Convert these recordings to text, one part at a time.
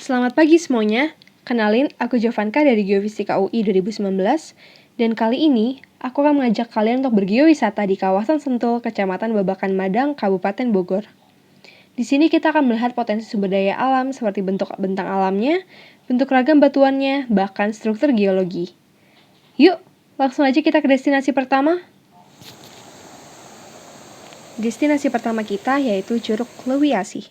Selamat pagi semuanya, kenalin aku Jovanka dari Geofisika UI 2019 dan kali ini aku akan mengajak kalian untuk bergeowisata di kawasan Sentul, Kecamatan Babakan Madang, Kabupaten Bogor. Di sini kita akan melihat potensi sumber daya alam seperti bentuk bentang alamnya, bentuk ragam batuannya, bahkan struktur geologi. Yuk, langsung aja kita ke destinasi pertama. Destinasi pertama kita yaitu Curug Lewi Asih.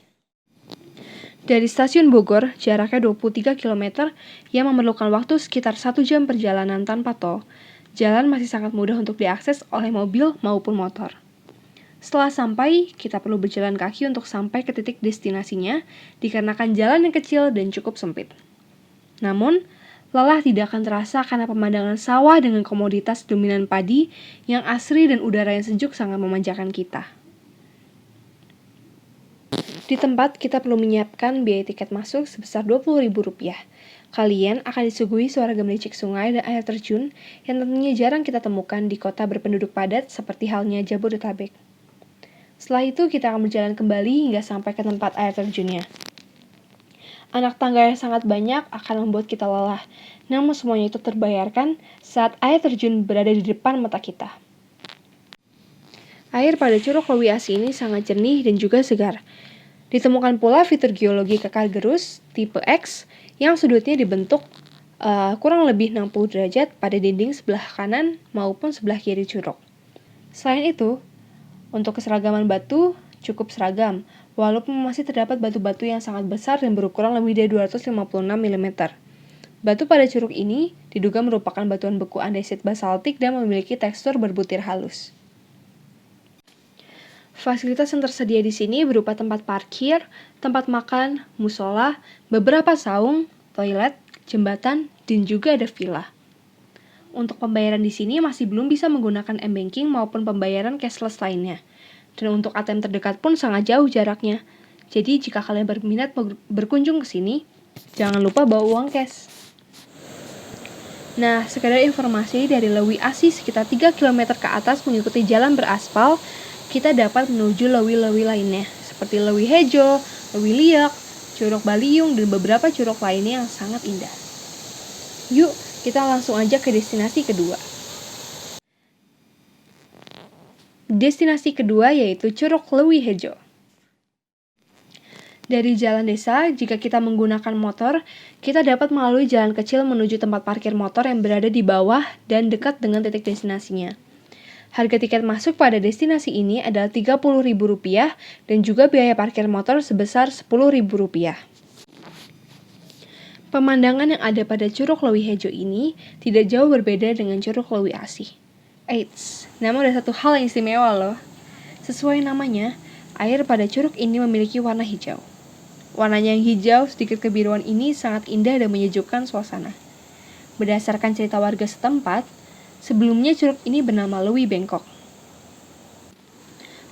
Dari stasiun Bogor, jaraknya 23 km yang memerlukan waktu sekitar 1 jam perjalanan tanpa tol. Jalan masih sangat mudah untuk diakses oleh mobil maupun motor. Setelah sampai, kita perlu berjalan kaki untuk sampai ke titik destinasinya, dikarenakan jalan yang kecil dan cukup sempit. Namun, lelah tidak akan terasa karena pemandangan sawah dengan komoditas dominan padi yang asri dan udara yang sejuk sangat memanjakan kita. Di tempat, kita perlu menyiapkan biaya tiket masuk sebesar Rp20.000. Kalian akan disuguhi suara gemericik sungai dan air terjun yang tentunya jarang kita temukan di kota berpenduduk padat seperti halnya Jabodetabek. Setelah itu, kita akan berjalan kembali hingga sampai ke tempat air terjunnya. Anak tangga yang sangat banyak akan membuat kita lelah, namun semuanya itu terbayarkan saat air terjun berada di depan mata kita. Air pada Curug Lewi Asih ini sangat jernih dan juga segar. Ditemukan pula fitur geologi kekar gerus tipe X yang sudutnya dibentuk kurang lebih 60 derajat pada dinding sebelah kanan maupun sebelah kiri curug. Selain itu, untuk keseragaman batu cukup seragam, walaupun masih terdapat batu-batu yang sangat besar dan berukuran lebih dari 256 mm. Batu pada curug ini diduga merupakan batuan beku andesit basaltik dan memiliki tekstur berbutir halus. Fasilitas yang tersedia di sini berupa tempat parkir, tempat makan, musola, beberapa saung, toilet, jembatan, dan juga ada villa. Untuk pembayaran di sini masih belum bisa menggunakan m-banking maupun pembayaran cashless lainnya. Dan untuk ATM terdekat pun sangat jauh jaraknya. Jadi jika kalian berminat berkunjung ke sini, jangan lupa bawa uang cash. Nah, sekedar informasi dari Lewi Asih sekitar 3 km ke atas mengikuti jalan beraspal, kita dapat menuju lewi-lewi lainnya, seperti Lewi Hejo, Lewi Liak, Curug Baliung, dan beberapa curug lainnya yang sangat indah. Yuk, kita langsung aja ke destinasi kedua. Destinasi kedua yaitu Curug Lewi Hejo. Dari jalan desa, jika kita menggunakan motor, kita dapat melalui jalan kecil menuju tempat parkir motor yang berada di bawah dan dekat dengan titik destinasinya. Harga tiket masuk pada destinasi ini adalah Rp30.000 dan juga biaya parkir motor sebesar Rp10.000. Pemandangan yang ada pada Curug Lewi Hejo ini tidak jauh berbeda dengan Curug Lewi Asih. Eits, namun ada satu hal yang istimewa loh. Sesuai namanya, air pada curug ini memiliki warna hijau. Warnanya yang hijau sedikit kebiruan ini sangat indah dan menyejukkan suasana. Berdasarkan cerita warga setempat, sebelumnya curug ini bernama Lewi Bengkok.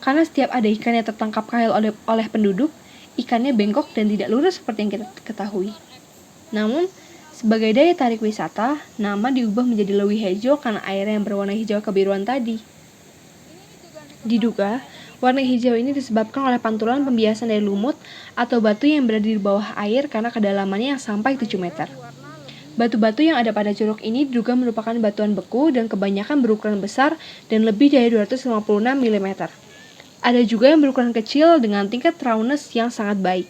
Karena setiap ada ikan yang tertangkap kahil oleh penduduk, ikannya bengkok dan tidak lurus seperti yang kita ketahui. Namun, sebagai daya tarik wisata, nama diubah menjadi Lewi Hejo karena air yang berwarna hijau kebiruan tadi. Diduga, warna hijau ini disebabkan oleh pantulan pembiasan dari lumut atau batu yang berada di bawah air karena kedalamannya yang sampai 7 meter. Batu-batu yang ada pada curug ini diduga merupakan batuan beku dan kebanyakan berukuran besar dan lebih dari 256 mm. Ada juga yang berukuran kecil dengan tingkat rawness yang sangat baik,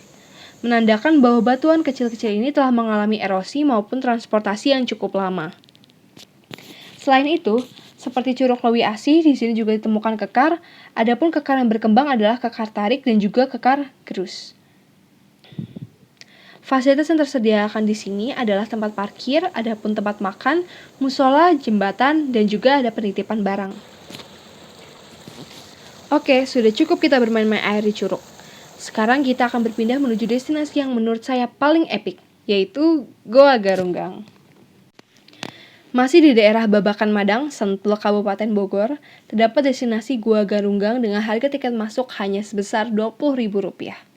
menandakan bahwa batuan kecil-kecil ini telah mengalami erosi maupun transportasi yang cukup lama. Selain itu, seperti Curug Lewi Asih, di sini juga ditemukan kekar, adapun kekar yang berkembang adalah kekar tarik dan juga kekar gerus. Fasilitas yang tersediakan di sini adalah tempat parkir, adapun tempat makan, musola, jembatan, dan juga ada penitipan barang. Oke, sudah cukup kita bermain-main air di curug. Sekarang kita akan berpindah menuju destinasi yang menurut saya paling epik, yaitu Goa Garunggang. Masih di daerah Babakan Madang, Sentul, Kabupaten Bogor, terdapat destinasi Gua Garunggang dengan harga tiket masuk hanya sebesar Rp20.000.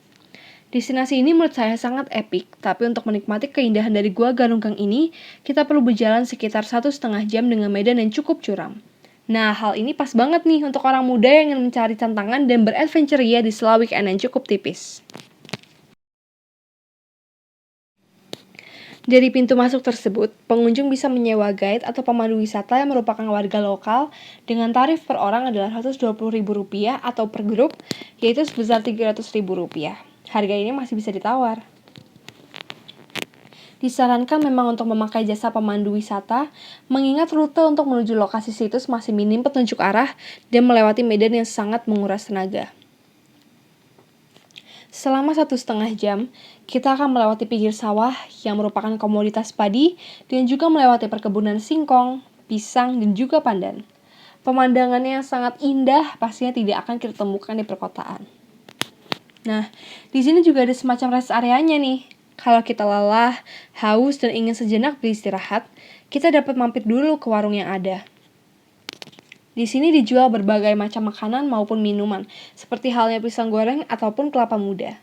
Destinasi ini menurut saya sangat epik, tapi untuk menikmati keindahan dari Gua Garunggang ini, kita perlu berjalan sekitar 1,5 jam dengan medan yang cukup curam. Nah, hal ini pas banget nih untuk orang muda yang ingin mencari tantangan dan beradventure di sela weekend yang cukup tipis. Dari pintu masuk tersebut, pengunjung bisa menyewa guide atau pemandu wisata yang merupakan warga lokal dengan tarif per orang adalah Rp120.000 atau per grup, yaitu sebesar Rp300.000. Harga ini masih bisa ditawar. Disarankan memang untuk memakai jasa pemandu wisata, mengingat rute untuk menuju lokasi situs masih minim petunjuk arah dan melewati medan yang sangat menguras tenaga. Selama 1,5 jam, kita akan melewati pinggir sawah yang merupakan komoditas padi dan juga melewati perkebunan singkong, pisang, dan juga pandan. Pemandangannya yang sangat indah pastinya tidak akan kita temukan di perkotaan. Nah, di sini juga ada semacam rest areanya nih. Kalau kita lelah, haus, dan ingin sejenak beristirahat, kita dapat mampir dulu ke warung yang ada. Di sini dijual berbagai macam makanan maupun minuman, seperti halnya pisang goreng ataupun kelapa muda.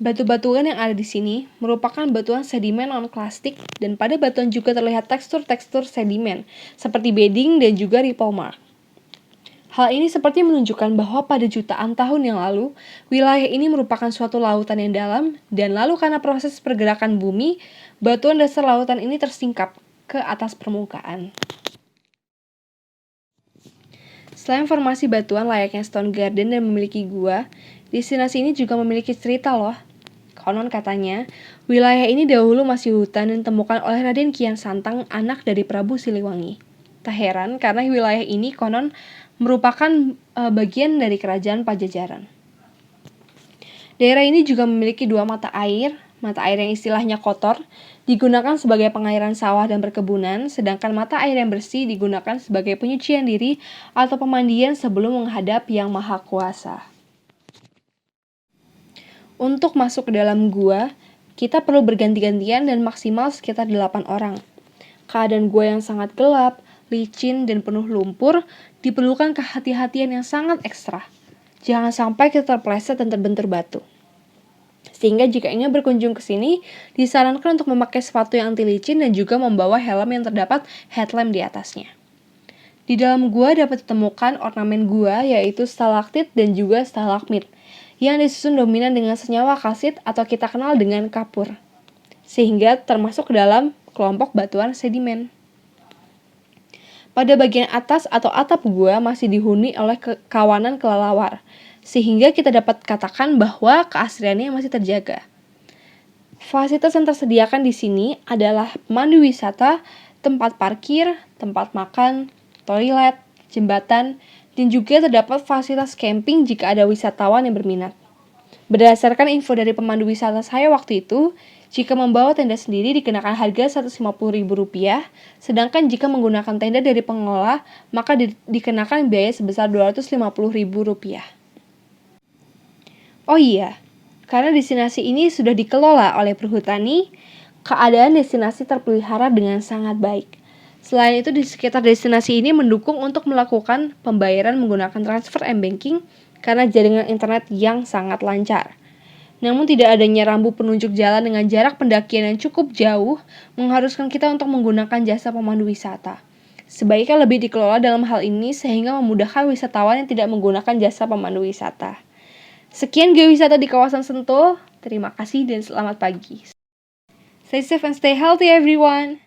Batu-batuan yang ada di sini merupakan batuan sedimen non-klastik dan pada batuan juga terlihat tekstur-tekstur sedimen, seperti bedding dan juga ripple mark. Hal ini seperti menunjukkan bahwa pada jutaan tahun yang lalu, wilayah ini merupakan suatu lautan yang dalam, dan lalu karena proses pergerakan bumi, batuan dasar lautan ini tersingkap ke atas permukaan. Selain formasi batuan layaknya Stone Garden dan memiliki gua, destinasi ini juga memiliki cerita loh. Konon katanya, wilayah ini dahulu masih hutan dan ditemukan oleh Raden Kian Santang, anak dari Prabu Siliwangi. Tak heran karena wilayah ini konon merupakan bagian dari kerajaan Pajajaran. Daerah ini juga memiliki 2 mata air yang istilahnya kotor digunakan sebagai pengairan sawah dan perkebunan, sedangkan mata air yang bersih digunakan sebagai penyucian diri atau pemandian sebelum menghadap Yang Maha Kuasa. Untuk masuk ke dalam gua, kita perlu berganti-gantian dan maksimal sekitar 8 orang. Keadaan gua yang sangat gelap, licin, dan penuh lumpur diperlukan kehati-hatian yang sangat ekstra. Jangan sampai kita terpeleset dan terbentur batu. Sehingga jika ingin berkunjung ke sini, disarankan untuk memakai sepatu yang anti licin dan juga membawa helm yang terdapat headlamp di atasnya. Di dalam gua dapat ditemukan ornamen gua yaitu stalaktit dan juga stalagmit yang disusun dominan dengan senyawa kalsit atau kita kenal dengan kapur, sehingga termasuk ke dalam kelompok batuan sedimen. Pada bagian atas atau atap gua masih dihuni oleh kawanan kelelawar, sehingga kita dapat katakan bahwa keasliannya masih terjaga. Fasilitas yang tersediakan di sini adalah pemandu wisata, tempat parkir, tempat makan, toilet, jembatan, dan juga terdapat fasilitas camping jika ada wisatawan yang berminat. Berdasarkan info dari pemandu wisata saya waktu itu, jika membawa tenda sendiri dikenakan harga Rp150.000, sedangkan jika menggunakan tenda dari pengelola, maka dikenakan biaya sebesar Rp250.000. Oh iya, karena destinasi ini sudah dikelola oleh perhutani, keadaan destinasi terpelihara dengan sangat baik. Selain itu, di sekitar destinasi ini mendukung untuk melakukan pembayaran menggunakan transfer m-banking karena jaringan internet yang sangat lancar. Namun tidak adanya rambu penunjuk jalan dengan jarak pendakian yang cukup jauh mengharuskan kita untuk menggunakan jasa pemandu wisata. Sebaiknya lebih dikelola dalam hal ini sehingga memudahkan wisatawan yang tidak menggunakan jasa pemandu wisata. Sekian geowisata di kawasan Sentul. Terima kasih dan selamat pagi. Stay safe and stay healthy everyone.